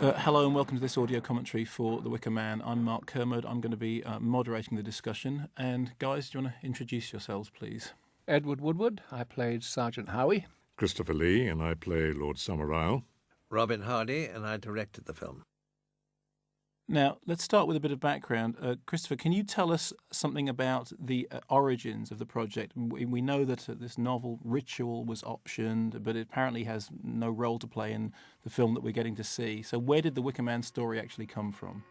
Hello and welcome to this audio commentary for The Wicker Man. I'm Mark Kermode. I'm going to be moderating the discussion. And guys, do you want to introduce yourselves, please? Edward Woodward. I played Sergeant Howie. Christopher Lee, and I play Lord Summerisle. Robin Hardy, and I directed the film. Now, let's start with a bit of background. Christopher, can you tell us something about the origins of the project? We know that this novel, Ritual, was optioned, but it apparently has no role to play in the film that we're getting to see. So where did the Wicker Man story actually come from?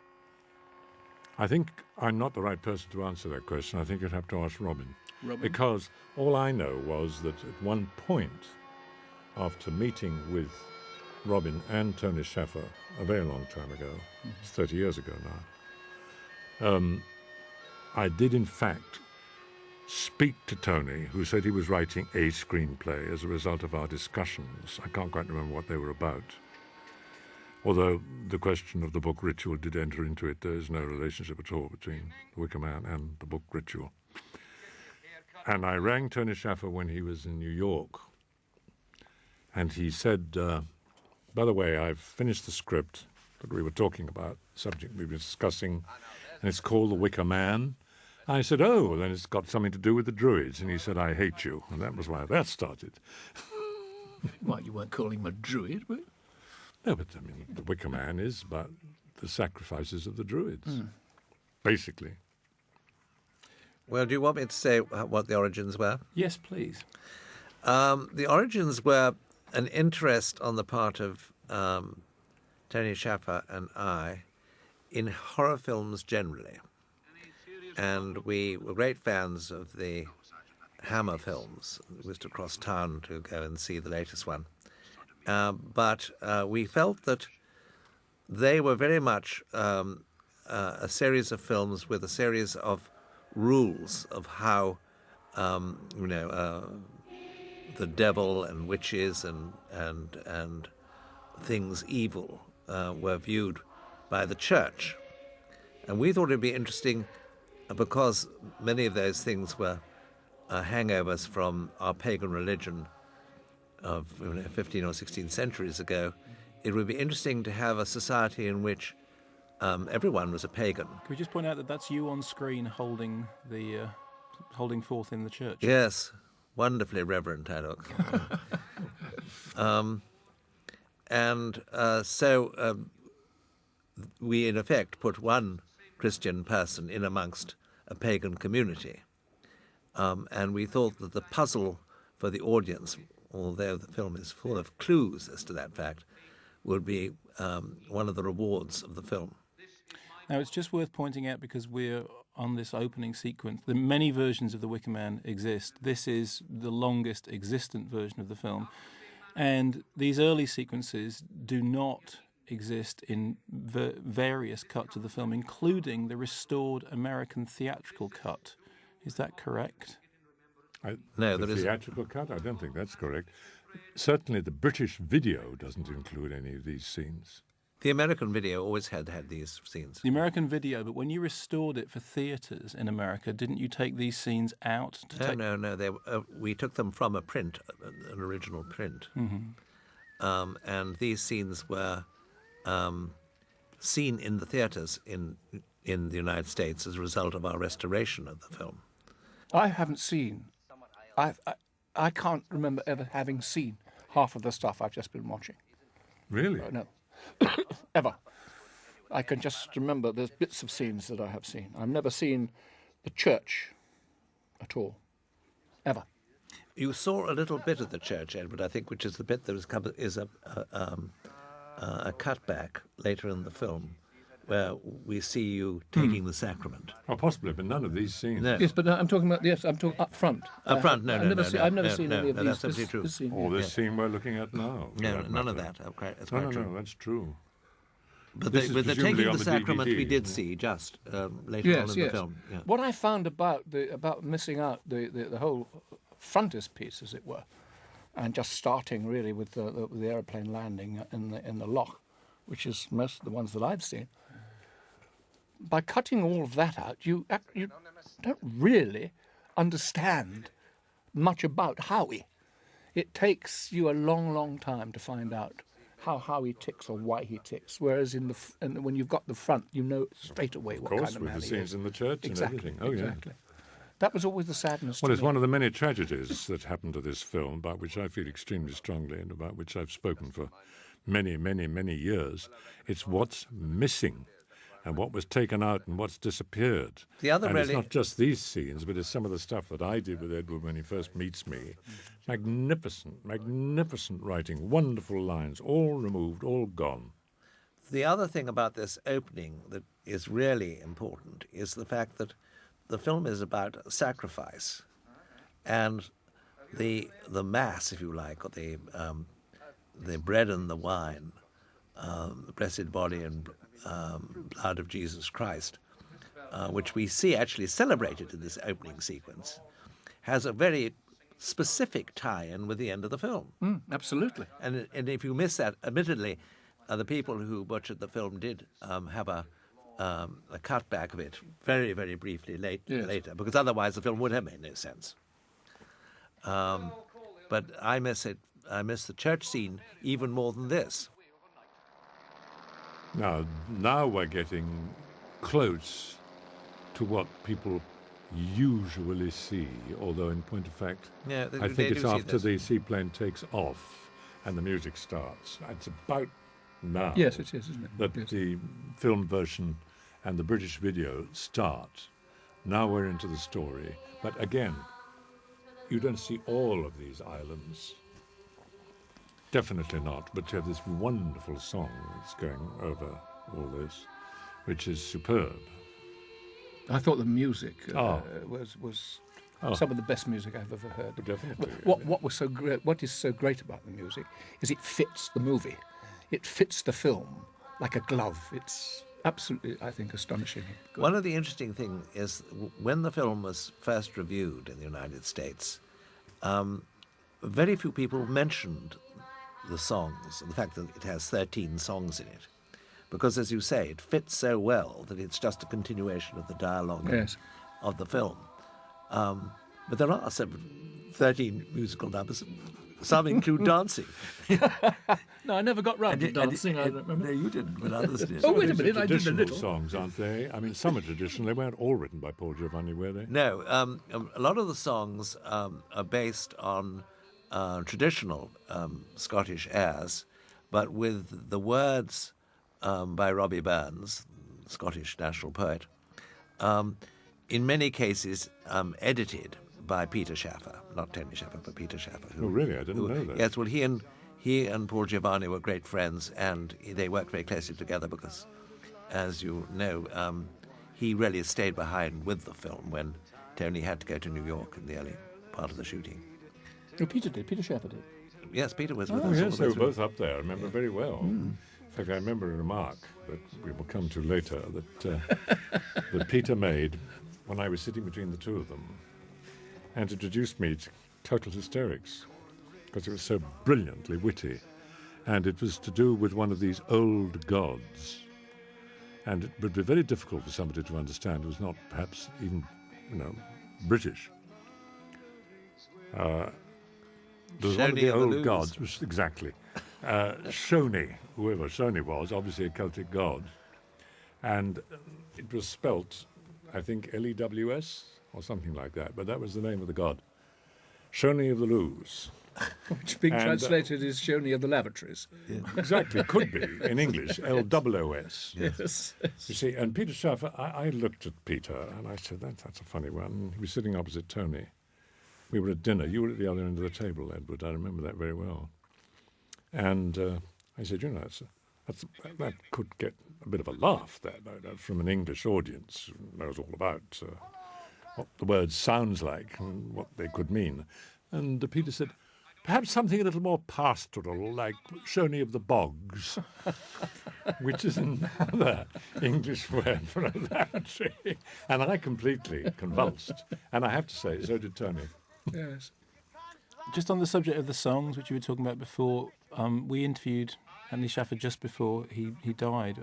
I think I'm not the right person to answer that question. I think you'd have to ask Robin. Robin? Because all I know was that at one point, after meeting with Robin and Tony Shaffer a very long time ago, it's 30 years ago now, I did in fact speak to Tony, who said he was writing a screenplay as a result of our discussions. I can't quite remember what they were about. Although the question of the book Ritual did enter into it, there is no relationship at all between The Wicker Man and the book Ritual. And I rang Tony Shaffer when he was in New York, and he said, by the way, I've finished the script that we were talking about, the subject we were discussing, and it's called The Wicker Man. I said, oh, then it's got something to do with the Druids. And he said, I hate you. And that was why that started. Well, you weren't calling him a druid, were you? No, but I mean, The Wicker Man is about the sacrifices of the Druids, basically. Well, do you want me to say what the origins were? Yes, please. The origins were an interest on the part of Tony Shaffer and I in horror films generally. And we were great fans of the Hammer films. We used to cross town to go and see the latest one. But we felt that they were very much a series of films with a series of rules of how, the devil and witches and things evil were viewed by the church. And we thought it'd be interesting because many of those things were hangovers from our pagan religion of 15 or 16 centuries ago. It would be interesting to have a society in which everyone was a pagan. Can we just point out that that's you on screen holding forth in the church? Yes, wonderfully reverent, Haddock. So we, in effect, put one Christian person in amongst a pagan community. And we thought that the puzzle for the audience, although the film is full of clues as to that fact, would be one of the rewards of the film. Now, it's just worth pointing out, because we're on this opening sequence, that many versions of The Wicker Man exist. This is the longest existent version of the film. And these early sequences do not exist in various cuts of the film, including the restored American theatrical cut. Is that correct? No, the theatrical cut? I don't think that's correct. Certainly the British video doesn't include any of these scenes. The American video always had these scenes. The American video, but when you restored it for theatres in America, didn't you take these scenes out? No. We took them from a print, an original print. Mm-hmm. And these scenes were seen in the theatres in the United States as a result of our restoration of the film. I haven't seen. I can't remember ever having seen half of the stuff I've just been watching. Really? No. Ever. I can just remember there's bits of scenes that I have seen. I've never seen the church at all. Ever. You saw a little bit of the church, Edward, I think, which is the bit that is a cutback later in the film, where we see you taking the sacrament. Oh, possibly, but none of these scenes. No. Yes, but I'm talking about, I'm talking up front. Up front, no. I've never seen any of these. That's absolutely true. This scene. Or this scene we're looking at now. No, none of that. That's quite true. No, that's true. But This is the presumably taking on the the sacrament DVD, we did isn't it? see just later on in the film. Yeah. What I found about missing out the whole frontispiece, as it were, and just starting really with the aeroplane landing in the loch, which is most of the ones that I've seen. By cutting all of that out, you don't really understand much about Howie. It takes you a long, long time to find out how he ticks or why he ticks. Whereas when you've got the front, you know straight away what kind of with man the he scenes is. in the church Exactly, and everything. Oh, exactly. That was always the sadness. Well, to it's me. one of the many tragedies that happened to this film, about which I feel extremely strongly and about which I've spoken for many, many, many years. It's what's missing and what was taken out and what's disappeared. It's not just these scenes, but it's some of the stuff that I did with Edward when he first meets me. Magnificent, magnificent writing, wonderful lines, all removed, all gone. The other thing about this opening that is really important is the fact that the film is about sacrifice, and the mass, if you like, or the bread and the wine, the blessed body and blood of Jesus Christ, which we see actually celebrated in this opening sequence, has a very specific tie-in with the end of the film. Absolutely. And if you miss that, admittedly, the people who butchered the film did have a cutback of it very, very briefly later, because otherwise the film would have made no sense. But I miss it. I miss the church scene even more than this. Now we're getting close to what people usually see, although in point of fact, I think it's after the seaplane takes off and the music starts. It's about now. Yes, it is, isn't it? That yes. The film version and the British video start. Now we're into the story. But again, you don't see all of these islands. Definitely not. But you have this wonderful song that's going over all this, which is superb. I thought the music was some of the best music I've ever heard. Definitely. What was so great? What is so great about the music is it fits the movie. It fits the film like a glove. It's absolutely, I think, astonishing. Good. One of the interesting things is when the film was first reviewed in the United States, very few people mentioned the songs and the fact that it has 13 songs in it. Because, as you say, it fits so well that it's just a continuation of the dialogue of the film. But there are 13 musical numbers. Some include dancing. No, I never got round to dancing. I don't remember. No, you didn't, but others did. Oh, wait a minute, I did a Traditional little. songs, aren't they? I mean, some are traditional. They weren't all written by Paul Giovanni, were they? No, a lot of the songs are based on traditional Scottish airs, but with the words by Robbie Burns, Scottish national poet, in many cases edited by Peter Shaffer, not Tony Shaffer, but Peter Shaffer. Oh, really? I didn't know that. Yes, well, he and Paul Giovanni were great friends, and they worked very closely together because, as you know, he really stayed behind with the film when Tony had to go to New York in the early part of the shooting. No, Peter did. Peter Shaffer did. Yes, Peter was with us. Yes, all the they way were through. both up there. I remember very well. In fact, I remember a remark that we will come to later that Peter made when I was sitting between the two of them and introduced me to total hysterics because it was so brilliantly witty. And it was to do with one of these old gods. And it would be very difficult for somebody to understand who was not perhaps even, British. There was one of Shoney the of the old Lewes. gods, exactly. Shoney, whoever Shoney was, obviously a Celtic god. And it was spelt, I think, Lews or something like that, but that was the name of the god. Shoney of the Lewes. Which being translated is Shoney of the lavatories. Exactly, could be in English, Lws. Yes. You see, and Peter Shaffer, I looked at Peter and I said, that's a funny one. He was sitting opposite Tony. We were at dinner. You were at the other end of the table, Edward. I remember that very well. And I said, that could get a bit of a laugh there, no doubt, from an English audience who knows all about what the word sounds like and what they could mean. And Peter said, perhaps something a little more pastoral, like Shoney of the Bogs, which is another English word for a lavatory. And I completely convulsed. And I have to say, so did Tony. Yes. Just on the subject of the songs, which you were talking about before, we interviewed Anthony Shaffer just before he died,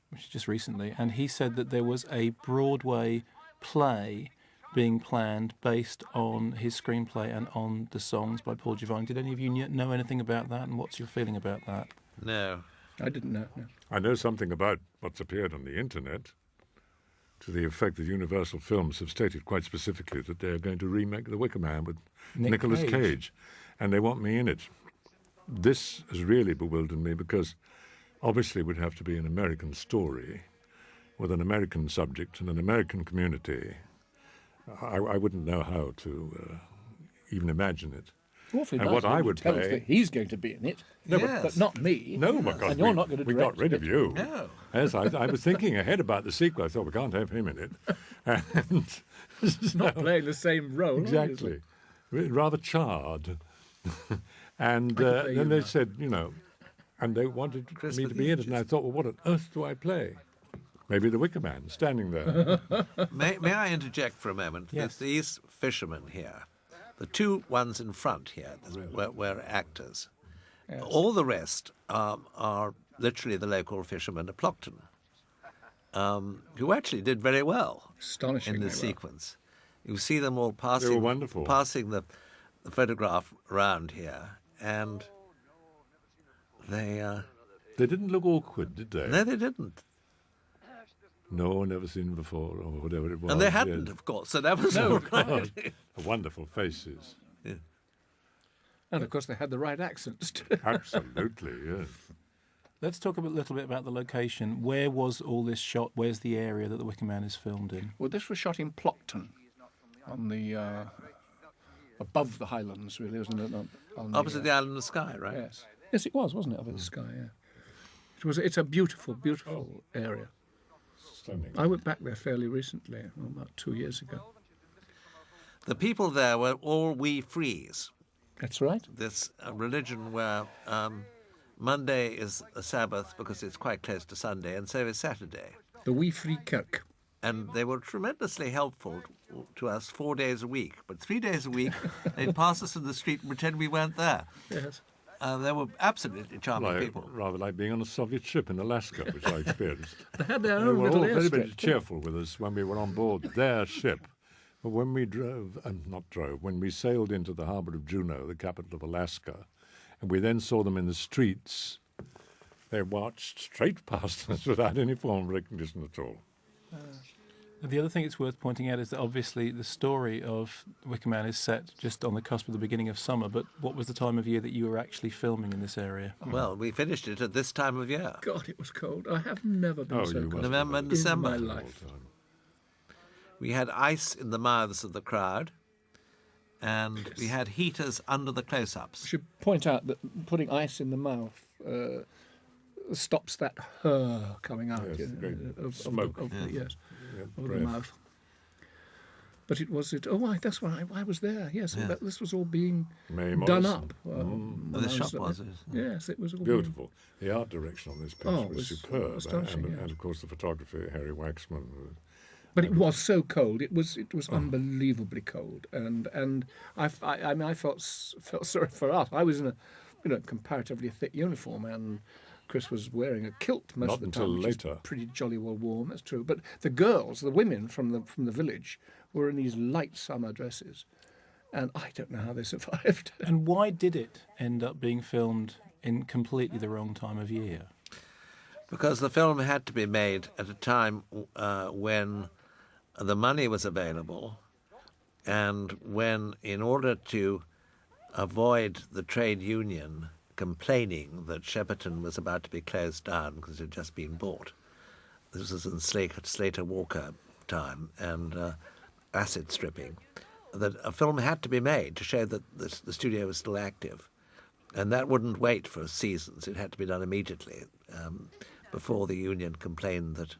which is just recently, and he said that there was a Broadway play being planned based on his screenplay and on the songs by Paul Giovanni. Did any of you know anything about that, and what's your feeling about that? No. I didn't know. No. I know something about what's appeared on the internet, to the effect that Universal Films have stated quite specifically that they're going to remake The Wicker Man with Nicolas Cage, and they want me in it. This has really bewildered me because obviously it would have to be an American story with an American subject and an American community. I wouldn't know how to even imagine it. Awfully And nice what of I you would to tell us play- that he's going to be in it, but not me. No, because And you're not going to we got direct rid of it. you. No. Yes, I was thinking ahead about the sequel. I thought we can't have him in it. And Not playing the same role. exactly. Rather charred. And play you then they now. said, and they wanted Chris me with to the be in it. And I thought, well, what on earth do I play? Maybe the Wicker Man standing there. May I interject for a moment? Yes. These fishermen here, the two ones in front here were actors. Yes. All the rest are literally the local fishermen of Plockton, who actually did very well Astonishingly in this well. sequence. You see them all passing, They were wonderful. passing the photograph around here, and they... They didn't look awkward, did they? no, they didn't. No, never seen before, or whatever it was. And they hadn't, yes. of course, so that was all right. Wonderful faces. And of course, they had the right accents too. Absolutely, yes. Let's talk a little bit about the location. Where was all this shot? Where's the area that The Wicker Man is filmed in? Well, this was shot in Plockton, on the above the Highlands, really, wasn't it? On Opposite the island of Skye, right? Yes, yes, it was, wasn't it? Up in the sky, yeah. It's a beautiful, beautiful area. Stunning. I went back there fairly recently, about 2 years ago. The people there were all wee frees. That's right. This religion where Monday is a Sabbath because it's quite close to Sunday, and so is Saturday. The Wee Free Kirk. And they were tremendously helpful to us 4 days a week. But 3 days a week, they'd pass us in the street and pretend we weren't there. Yes. They were absolutely charming people. Rather like being on a Soviet ship in Alaska, which I experienced. They had their They own were little all very, airstrip. very cheerful with us when we were on board their ship. But when we when we sailed into the harbour of Juneau, the capital of Alaska, and we then saw them in the streets, they marched straight past us without any form of recognition at all. The other thing it's worth pointing out is that obviously the story of Wicker Man is set just on the cusp of the beginning of summer, but what was the time of year that you were actually filming in this area? Well, we finished it at this time of year. God, it was cold. I have never been Oh, so you cold must November and in December. my life. We had ice in the mouths of the crowd, and we had heaters under the I close-ups. should point out that putting ice in the mouth stops that coming out Yes, the great of smoke. yes, Yeah, of the breath. mouth. But that's why I was there. Yes, Yeah. this was all being May done Morrison. up. The shop was. Yes, it was all Beautiful. The art direction on this picture Oh, it was was superb, astonishing, and yes. of course the photography, Harry Waxman. But it was so cold. It was unbelievably cold, and I felt sorry for us. I was in a comparatively thick uniform, and Chris was wearing a kilt most Not of the until time, which is later. pretty jolly well warm. That's true. But the girls, the women from the village, were in these light summer dresses, and I don't know how they survived. And why did it end up being filmed in completely the wrong time of year? Because the film had to be made at a time when the money was available, and when, in order to avoid the trade union complaining that Shepperton was about to be closed down because it had just been bought. This was in Slater Walker time, and acid stripping. That a film had to be made to show that the studio was still active. And that wouldn't wait for seasons. It had to be done immediately before the union complained that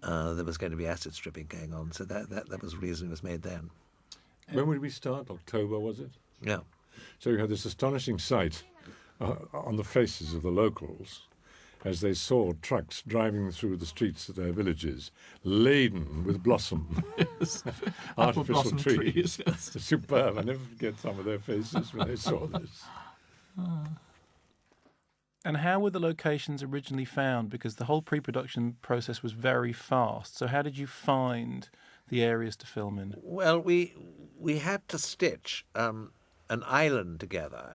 there was going to be acid stripping going on. So that was the reason it was made then. When would we start? October, was it? Yeah. So you had this astonishing sight on the faces of the locals as they saw trucks driving through the streets of their villages laden with blossom, artificial blossom trees. Superb. I never forget some of their faces when they saw this. And how were the locations originally found? Because the whole pre-production process was very fast. So how did you find the areas to film in? Well, we had to stitch an island together.